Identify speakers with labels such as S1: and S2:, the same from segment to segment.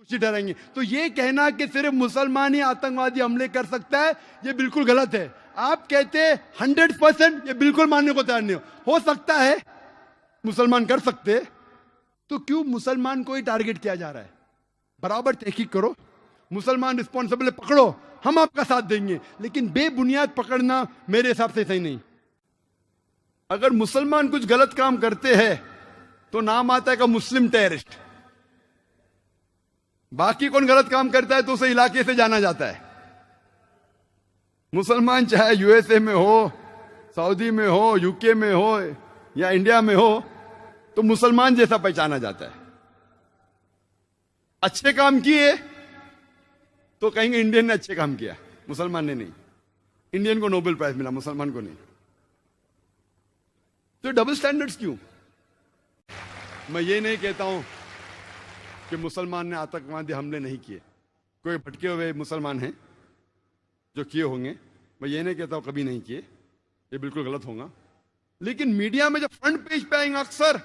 S1: दोषी ठहराएंगे। तो ये कहना कि सिर्फ मुसलमान ही आतंकवादी हमले कर सकता है, ये बिल्कुल गलत है। आप कहते हैं 100%, ये बिल्कुल मानने को तैयार नहीं हो सकता है मुसलमान कर सकते, तो क्यों मुसलमान को ही टारगेट किया जा रहा है? बराबर तहकीक करो, मुसलमान रिस्पॉन्सिबल पकड़ो, हम आपका साथ देंगे, लेकिन बेबुनियाद पकड़ना मेरे हिसाब से सही नहीं। अगर मुसलमान कुछ गलत काम करते हैं तो नाम आता है का मुस्लिम टेररिस्ट। बाकी कौन गलत काम करता है तो उसे इलाके से जाना जाता है। मुसलमान चाहे यूएसए में हो, सऊदी में हो, यूके में हो या इंडिया में हो, तो मुसलमान जैसा पहचाना जाता है। अच्छे काम किए तो कहेंगे इंडियन ने अच्छे काम किया, मुसलमान ने नहीं। इंडियन को नोबेल प्राइज मिला, मुसलमान को नहीं। तो डबल स्टैंडर्ड्स क्यों? मैं ये नहीं कहता हूं कि मुसलमान ने आतंकवादी हमले नहीं किए, कोई भटके हुए मुसलमान हैं जो किए होंगे, मैं ये नहीं कहता हूं कभी नहीं किए, ये बिल्कुल गलत होगा। लेकिन मीडिया में जब फ्रंट पेज पे आएंगे अक्सर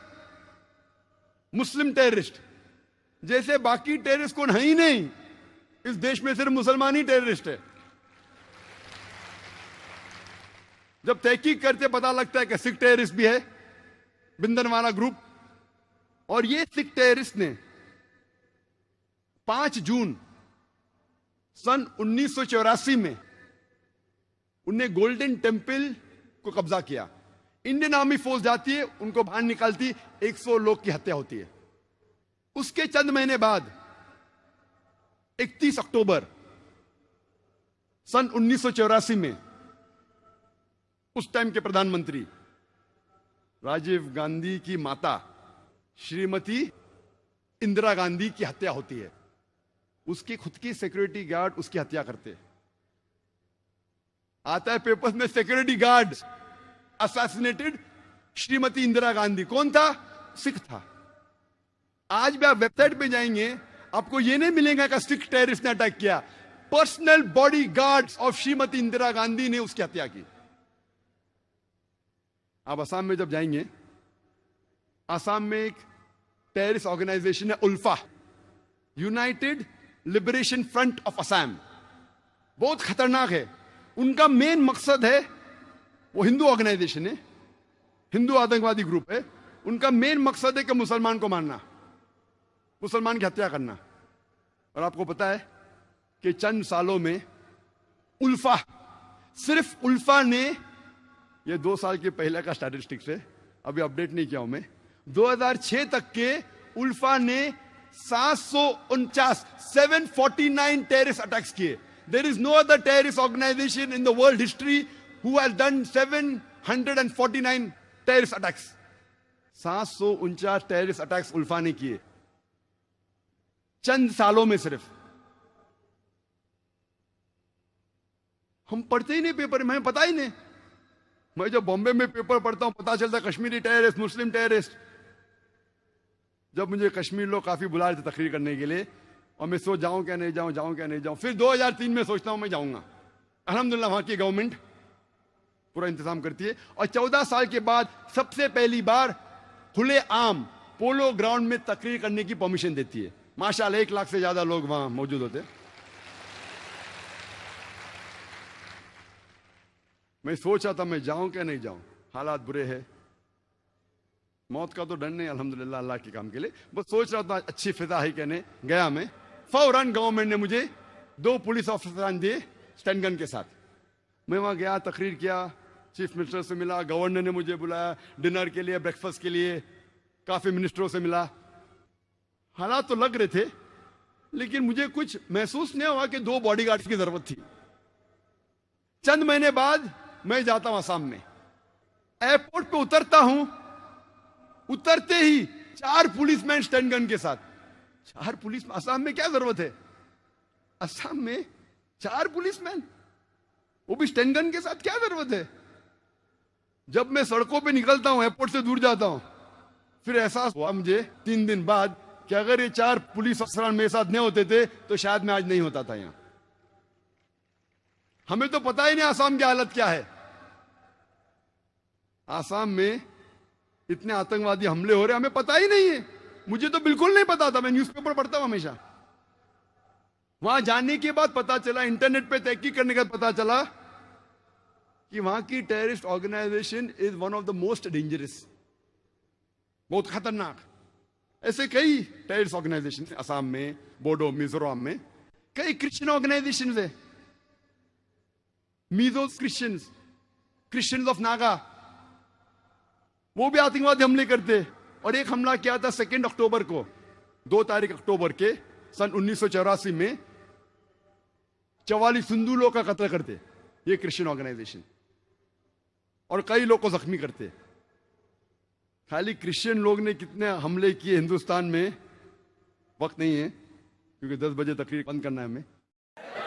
S1: मुस्लिम टेररिस्ट, जैसे बाकी टेररिस्ट कौन है ही नहीं, इस देश में सिर्फ मुसलमान ही टेररिस्ट है। जब तहकीक करते पता लगता है कि सिख टेररिस्ट भी है, बिंदनवाला ग्रुप, और ये सिख टेररिस्ट ने 5 जून सन 1984 में उन्हें गोल्डन टेम्पल को कब्जा किया। इंडियन आर्मी फोर्स जाती है, उनको बाहर निकालती, 100 लोग की हत्या होती है। उसके चंद महीने बाद 31 अक्टूबर सन 1984 में उस टाइम के प्रधानमंत्री राजीव गांधी की माता श्रीमती इंदिरा गांधी की हत्या होती है। उसकी खुद की सिक्योरिटी गार्ड उसकी हत्या करते। आता है पेपर्स में security guard assassinated Shrimati Indira Gandhi. कौन था? सिख था। आज भी आप वेबसाइट पे जाएंगे, आपको यह नहीं मिलेगा कि सिख टेररिस्ट ने अटैक किया। Personal body guards of Shrimati Indira Gandhi ने उसकी हत्या की। आप असम में जब जाएंगे, असम में एक टेररिस्ट ऑर्गेनाइजेशन है ULFA, United Liberation Front of Assam, बहुत खतरनाक है। उनका मेन मकसद है, वो हिंदू ऑर्गेनाइजेशन है, हिंदू आतंकवादी ग्रुप है, उनका मेन मकसद है कि मुसलमान को मारना, मुसलमान की हत्या करना। और आपको पता है कि चंद सालों में उल्फा, सिर्फ उल्फा ने, ये 2 साल के पहले का स्टैटिस्टिक्स है, अभी अपडेट नहीं किया हूं मैं, 2006 तक के उल्फा ने 749 टेररिस्ट अटैक्स किए। There is no other terrorist organization in the world history who has done 749 terrorist attacks. 749 terrorist attacks ULFA ने किए चंद सालों में सिर्फ। हम पढ़ते ही नहीं पेपर में, हमें पता ही नहीं। मैं जब बॉम्बे में पेपर पढ़ता हूं पता चलता कश्मीरी टेररिस्ट, मुस्लिम टेररिस्ट। जब मुझे कश्मीर लोग काफी बुला रहे थे तकरीर करने के लिए, और मैं सोच जाऊं क्या नहीं जाऊं, जाऊं क्या नहीं जाऊं, फिर 2003 में सोचता हूं मैं जाऊंगा। अल्हम्दुलिल्लाह वहां की गवर्नमेंट पूरा इंतजाम करती है, और 14 साल के बाद सबसे पहली बार खुले आम पोलो ग्राउंड में तकरीर करने की परमिशन देती है। माशाल्लाह 1 लाख से ज्यादा लोग वहां मौजूद होते। मैं सोच रहा था मैं जाऊं क्या नहीं जाऊं, हालात बुरे हैं। मौत का तो डर नहीं अल्हम्दुलिल्लाह अल्लाह के काम के लिए, बस सोच रहा था अच्छी फिजा है कहने गया मैं। फौरन गवर्नमेंट ने मुझे 2 पुलिस ऑफिसर दिए स्टैंड गन के साथ। मैं वहां गया, तकरीर किया, चीफ मिनिस्टर से मिला, गवर्नर ने मुझे बुलाया डिनर के लिए, ब्रेकफास्ट के लिए, काफी मिनिस्टरों से मिला। हालात तो लग रहे थे, लेकिन मुझे कुछ महसूस नहीं हुआ कि 2 बॉडीगार्ड्स की जरूरत थी। चंद महीने बाद मैं जाता हूं असम में, एयरपोर्ट पे उतरता हूं, उतरते ही 4 पुलिसमैन स्टैंड गन के साथ। 4 पुलिस, असम में क्या जरूरत है? असम में 4 पुलिसमैन, वो भी स्टैंड गन के साथ, क्या जरूरत है? जब मैं सड़कों पे निकलता हूं, एयरपोर्ट से दूर जाता हूं, फिर एहसास हुआ मुझे 3 दिन बाद कि अगर ये 4 पुलिस अफसर मेरे साथ नहीं होते थे तो शायद मैं आज नहीं होता था यहां। हमें तो पता ही नहीं आसाम की हालत क्या है। आसाम में इतने आतंकवादी हमले हो रहे, हमें पता ही नहीं है। मुझे तो बिल्कुल नहीं पता था, मैं न्यूज़पेपर पढ़ता हूं हमेशा। वहां जाने के बाद पता चला, इंटरनेट पे तहकीक करने के बाद पता चला कि वहां की terrorist organization is one of the most dangerous, बहुत खतरनाक। ऐसे कई टेररिस्ट ऑर्गेनाइजेशन, असम में, बोडो, मिजोरम में कई क्रिश्चियन ऑर्गेनाइजेशन है, मीजो क्रिश्चियंस ऑफ नागा, वो भी आतंकवादी हमले करते। और एक हमला किया था 2 अक्टूबर को, 2 तारीख अक्टूबर के सन 1984 में 44 हिंदू लोग का कत्ल करते ये क्रिश्चियन ऑर्गेनाइजेशन, और कई लोग को जख्मी करते। खाली क्रिश्चियन लोग ने कितने हमले किए हिंदुस्तान में, वक्त नहीं है क्योंकि 10 बजे तकरीर बंद करना है हमें।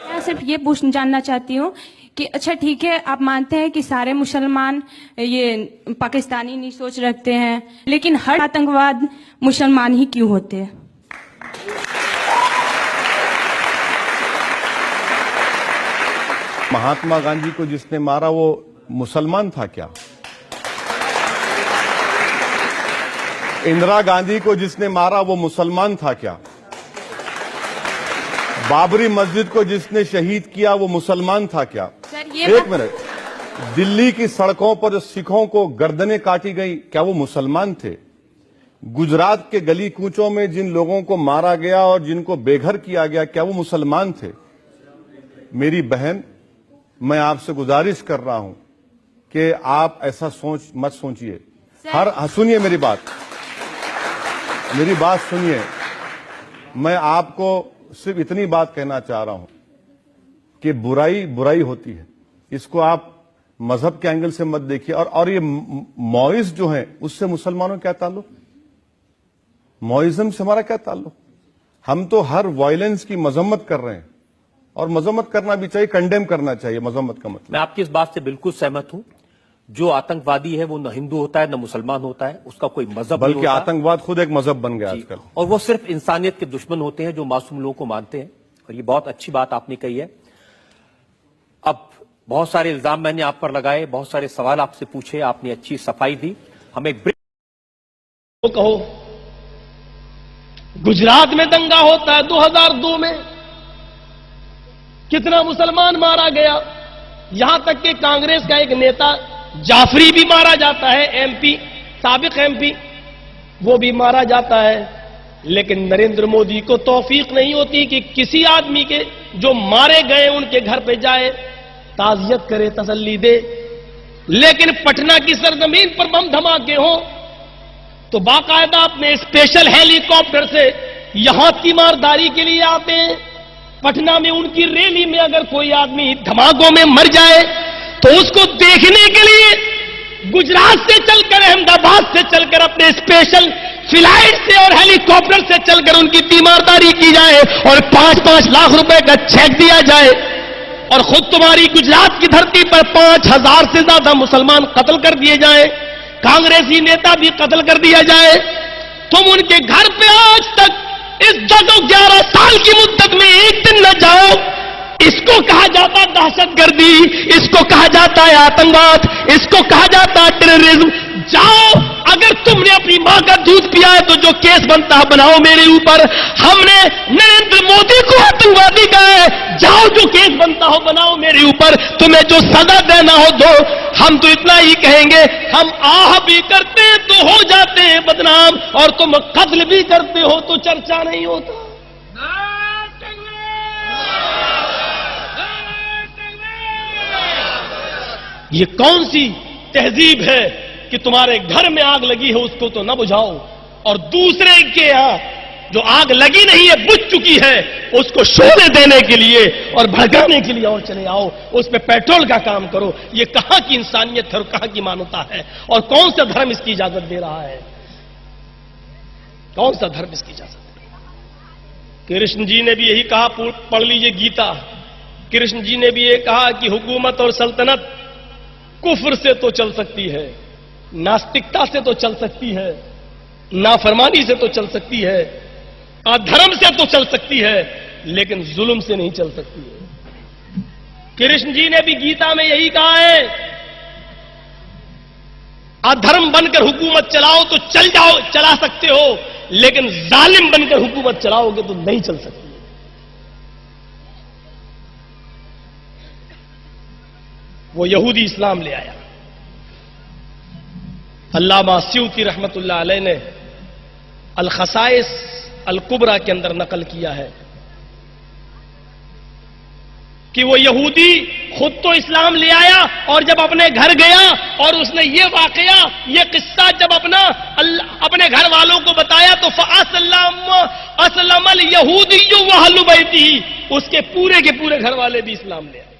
S2: मैं सिर्फ ये जानना चाहती हूँ कि अच्छा ठीक है, आप मानते हैं कि सारे मुसलमान ये पाकिस्तानी नहीं सोच रखते हैं, लेकिन हर आतंकवाद मुसलमान ही क्यों होते हैं?
S3: महात्मा गांधी को जिसने मारा वो मुसलमान था क्या? इंदिरा गांधी को जिसने मारा वो मुसलमान था क्या? बाबरी मस्जिद को जिसने शहीद किया वो मुसलमान था क्या? एक मिनट, दिल्ली की सड़कों पर जो सिखों को गर्दनें काटी गई, क्या वो मुसलमान थे? गुजरात के गली कूचों में जिन लोगों को मारा गया और जिनको बेघर किया गया, क्या वो मुसलमान थे? मेरी बहन, मैं आपसे गुजारिश कर रहा हूं कि आप ऐसा मत सोचिए। सुनिए मेरी बात सुनिए। मैं आपको सिर्फ इतनी बात कहना चाह रहा हूं कि बुराई बुराई होती है, इसको आप मजहब के एंगल से मत देखिए। और ये मौइज जो है उससे मुसलमानों क्या ताल्लुक? मौइज्म से हमारा क्या ताल्लुक? हम तो हर वायलेंस की मजम्मत कर रहे हैं, और मजम्मत करना भी चाहिए, कंडेम करना चाहिए। मजम्मत का मतलब,
S4: मैं आपकी इस बात से बिल्कुल सहमत हूं। जो आतंकवादी है वो न हिंदू होता है न मुसलमान होता है, उसका कोई मजहब नहीं होता।
S3: बल्कि आतंकवाद खुद एक मजहब बन गया आजकल,
S4: और वो सिर्फ इंसानियत के दुश्मन होते हैं जो मासूम लोगों को मानते हैं। और ये बहुत अच्छी बात आपने कही है। अब बहुत सारे इल्जाम मैंने आप पर लगाए, बहुत सारे सवाल आपसे पूछे, आपने अच्छी सफाई दी। हम एक
S5: तो कहो गुजरात में दंगा होता है 2002 में, कितना मुसलमान मारा गया, यहां तक कि कांग्रेस का एक नेता जाफरी भी मारा जाता है, एमपी, साबिक एमपी, वो भी मारा जाता है। लेकिन नरेंद्र मोदी को तौफीक नहीं होती कि किसी आदमी के जो मारे गए उनके घर पे जाए, ताजियत करे, तसल्ली दे। लेकिन पटना की सरजमीन पर बम धमाके हों तो बाकायदा अपने स्पेशल हेलीकॉप्टर से यहां तीमारदारी के लिए आते हैं। पटना में उनकी रैली में अगर कोई आदमी धमाकों में मर जाए तो उसको देखने के लिए गुजरात से चलकर, अहमदाबाद से चलकर, अपने स्पेशल फ्लाइट से और हेलीकॉप्टर से चलकर उनकी तीमारदारी की जाए और 5-5 लाख रुपए का चेक दिया जाए। और खुद तुम्हारी गुजरात की धरती पर 5000 से ज्यादा मुसलमान कत्ल कर दिए जाए, कांग्रेसी नेता भी कत्ल कर दिया जाए। तुम उनके घर पे आज तक इस 10-11 साल की मुद्दत में एक दिन न जाओ, इसको कहा जाता है दहशतगर्दी, इसको कहा जाता है आतंकवाद, इसको कहा जाता है टेररिज्म। जाओ, अगर तुमने अपनी मां का दूध पिया है तो जो केस बनता है बनाओ मेरे ऊपर। हमने नरेंद्र मोदी को आतंकवादी कहा है, जाओ जो केस बनता हो बनाओ मेरे ऊपर, तुम्हें जो सजा देना हो दो। हम तो इतना ही कहेंगे, हम आह भी करते हैं तो हो जाते हैं बदनाम, और तुम कत्ल भी करते हो तो चर्चा नहीं होता। ये कौन सी तहजीब है कि तुम्हारे घर में आग लगी है उसको तो न बुझाओ, और दूसरे के यहां जो आग लगी नहीं है, बुझ चुकी है, उसको शोले देने के लिए और भड़काने के लिए और चले आओ, उस पे पेट्रोल का काम करो। ये कहां की इंसानियत है और कहां की मानवता है, और कौन सा धर्म इसकी इजाजत दे रहा है? कौन सा धर्म इसकी इजाजत दे रहा है? कृष्ण जी ने भी यही कहा, पढ़ लीजिए गीता। कृष्ण जी ने भी ये कहा कि हुकूमत और सल्तनत कुफ्र से तो चल सकती है, नास्तिकता से तो चल सकती है, नाफरमानी से तो चल सकती है, अधर्म से तो चल सकती है, लेकिन जुल्म से नहीं चल सकती है। कृष्ण जी ने भी गीता में यही कहा है, अधर्म बनकर हुकूमत चलाओ तो चला सकते हो, लेकिन जालिम बनकर हुकूमत चलाओगे तो नहीं चल सकती। वो यहूदी इस्लाम ले आया। अल्लामा स्यूती रहमतुल्लाह अलैह ने अल खसाइस अल कुबरा के अंदर नकल किया है कि वो यहूदी खुद तो इस्लाम ले आया और जब अपने घर गया और उसने ये वाकया, ये किस्सा जब अपने घर वालों को बताया तो असलमल यहूदी वहलु बैती, उसके पूरे के पूरे घर वाले भी इस्लाम ले आए।